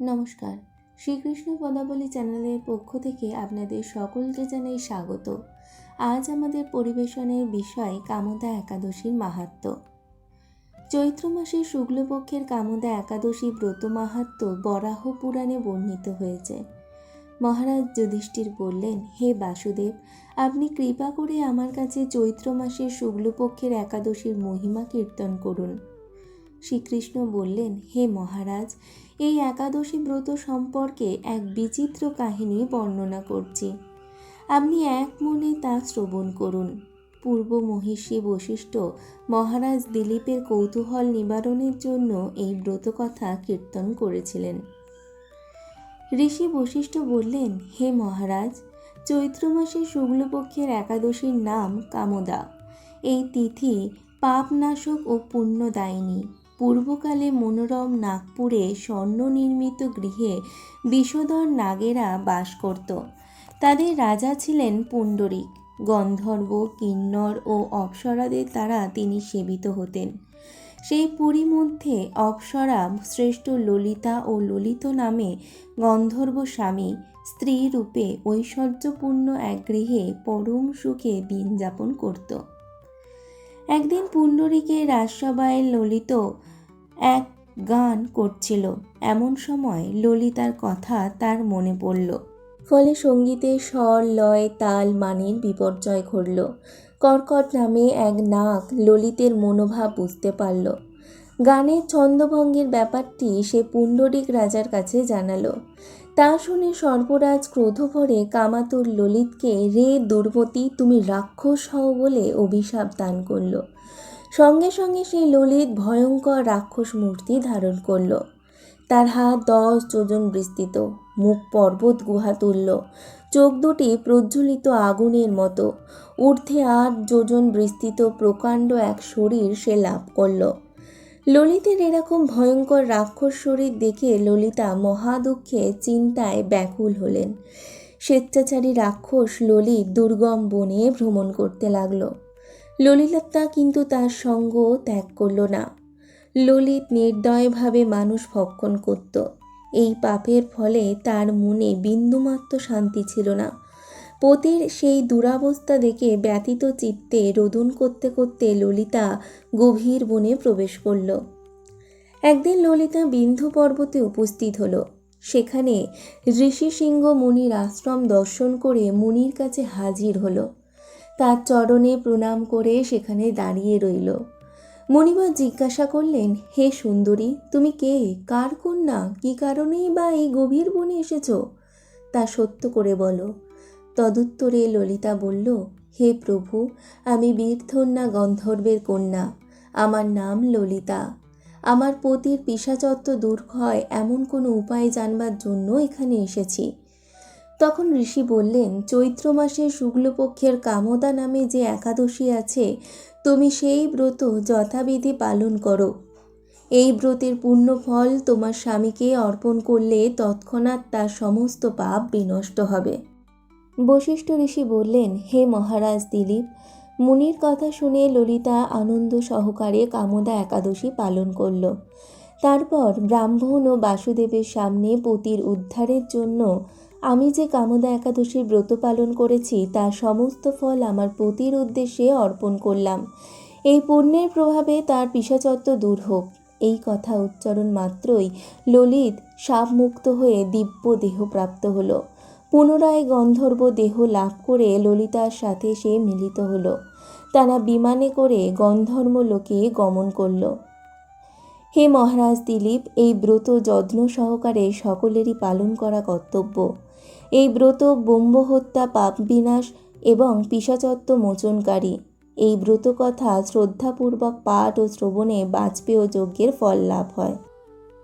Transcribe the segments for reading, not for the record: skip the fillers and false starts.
নমস্কার, শ্রীকৃষ্ণ পদাবলী চ্যানেলের পক্ষ থেকে আপনাদের সকলকে জানাই স্বাগত। আজ আমাদের পরিবেশনের বিষয় কামদা একাদশীর মাহাত্ম্য। চৈত্র মাসের শুক্লপক্ষের কামদা একাদশী ব্রত মাহাত্ম্য বরাহ পুরাণে বর্ণিত হয়েছে। মহারাজ যুধিষ্ঠির বললেন, হে বাসুদেব, আপনি কৃপা করে আমার কাছে চৈত্র মাসের শুক্লপক্ষের একাদশীর মহিমা কীর্তন করুন। শ্রীকৃষ্ণ বললেন, হে মহারাজ, এই একাদশী ব্রত সম্পর্কে এক বিচিত্র কাহিনী বর্ণনা করছি। আপনি এক মনে তা শ্রবণ করুন। পূর্ব মহিষী বশিষ্ঠ মহারাজ দিলীপের কৌতূহল নিবারণের জন্য এই ব্রতকথা কীর্তন করেছিলেন। ঋষি বশিষ্ঠ বললেন, হে মহারাজ, চৈত্র মাসের শুক্লপক্ষের একাদশীর নাম কামদা। এই তিথি পাপনাশক ও পুণ্যদায়িনী। পূর্বকালে মনোরম নাগপুরে স্বর্ণ নির্মিত গৃহে বিষধর নাগেরা বাস করত। তাদের রাজা ছিলেন পুণ্ডরিক। গন্ধর্ব, কিন্নর ও অপ্সরাদের দ্বারা তিনি সেবিত হতেন। সেই পুরী মধ্যে অপ্সরা শ্রেষ্ঠ ললিতা ও ললিত নামে গন্ধর্ব স্বামী স্ত্রী রূপে ঐশ্বর্যপূর্ণ এক গৃহে পরম সুখে দিন যাপন করত। একদিন পুণ্ডরীকের রাজসভায় ললিত এক গান করছিল। এমন সময় ললিতার কথা তার মনে পড়ল। ফলে সঙ্গীতের স্বর, লয়, তাল, মানের বিপর্যয় ঘটল। কর্কট নামে এক নাগ ললিতের মনোভাব বুঝতে পারল। গানের ছন্দভঙ্গের ব্যাপারটি সে পুণ্ডরিক রাজার কাছে জানালো। তা শুনে সর্পরাজ ক্রোধভরে কামাতুর ললিতকে, রে দুর্মতি, তুমি রাক্ষস হও বলে অভিশাপ দান করল। সঙ্গে সঙ্গে সেই ললিত ভয়ঙ্কর রাক্ষস মূর্তি ধারণ করল। তার হাত 10 যোজন বিস্তৃত, মুখ পর্বত গুহা তুল্য, চোখ দুটি প্রজ্বলিত আগুনের মতো, ঊর্ধ্বে 8 যোজন বিস্তৃত প্রকাণ্ড এক শরীর সে লাভ করল। ললিতের এরকম ভয়ঙ্কর রাক্ষস শরীর দেখে ললিতা মহাদুঃখে চিন্তায় ব্যাকুল হলেন। স্বেচ্ছাচারী রাক্ষস ললিত দুর্গম বনে ভ্রমণ করতে লাগল। ললিতা কিন্তু তার সঙ্গ ত্যাগ করল না। ললিত নির্দয়ভাবে মানুষ ভক্ষণ করত। এই পাপের ফলে তার মনে বিন্দুমাত্র শান্তি ছিল না। পতির সেই দুরাবস্থা দেখে ব্যথিত চিত্তে রোদন করতে করতে ললিতা গভীর বনে প্রবেশ করল। একদিন ললিতা বিন্ধ্য পর্বতে উপস্থিত হল। সেখানে ঋষিশৃঙ্গ মুনির আশ্রম দর্শন করে মুনির কাছে হাজির হল। তার চরণে প্রণাম করে সেখানে দাঁড়িয়ে রইল। মুনিবর জিজ্ঞাসা করলেন, হে সুন্দরী, তুমি কে, কার কন্যা, কি কারণেই বা এই গভীর বনে এসেছ? তা সত্য করে বলো। তদুত্তরে ললিতা বলল, হে প্রভু, আমি বীরধন্যা গন্ধর্বের কন্যা। আমার নাম ললিতা। আমার পতির পিশাচত্ব দূর হয় এমন কোনো উপায় জানবার জন্য এখানে এসেছি। তখন ঋষি বললেন, চৈত্র মাসের শুক্লপক্ষের কামদা নামে যে একাদশী আছে, তুমি সেই ব্রত যথাবিধি পালন করো। এই ব্রতের পূর্ণ ফল তোমার স্বামীকে অর্পণ করলে তৎক্ষণাৎ তার সমস্ত পাপ বিনষ্ট হবে। বশিষ্ঠ ঋষি বললেন, হে মহারাজ দিলীপ, মুনির কথা শুনে ললিতা আনন্দ সহকারে কামদা একাদশী পালন করল। তারপর ব্রাহ্মণ ও বাসুদেবের সামনে পতির উদ্ধারের জন্য আমি যে কামদা একাদশীর ব্রত পালন করেছি তার সমস্ত ফল আমার পতির উদ্দেশ্যে অর্পণ করলাম। এই পুণ্যের প্রভাবে তার পিশাচত্ব দূর হোক। এই কথা উচ্চারণ মাত্রই ললিত শাপমুক্ত হয়ে দিব্য দেহ প্রাপ্ত হল। পুনরায় গন্ধর্ব দেহ লাভ করে ললিতার সাথে সে মিলিত হল। তারা বিমানে করে গন্ধর্ব লোকে গমন করল। হে মহারাজ দিলীপ, এই ব্রত যত্ন সহকারে সকলেরই পালন করা কর্তব্য। এই ব্রত ব্রহ্মহত্যা, পাপ বিনাশ এবং পিশাচত্ব মোচনকারী। এই ব্রত কথা শ্রদ্ধাপূর্বক পাঠ ও শ্রবণে বাজপেয় যজ্ঞের ফল লাভ হয়।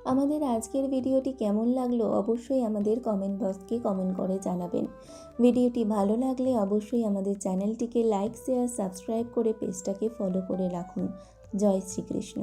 আমাদের আজকের ভিডিওটি কেমন লাগলো অবশ্যই আমাদের কমেন্ট বক্সকে কমেন্ট করে জানাবেন। ভিডিওটি ভালো লাগলে অবশ্যই আমাদের চ্যানেলটিকে লাইক, শেয়ার, সাবস্ক্রাইব করে পেজটাকে ফলো করে রাখুন। জয় শ্রীকৃষ্ণ।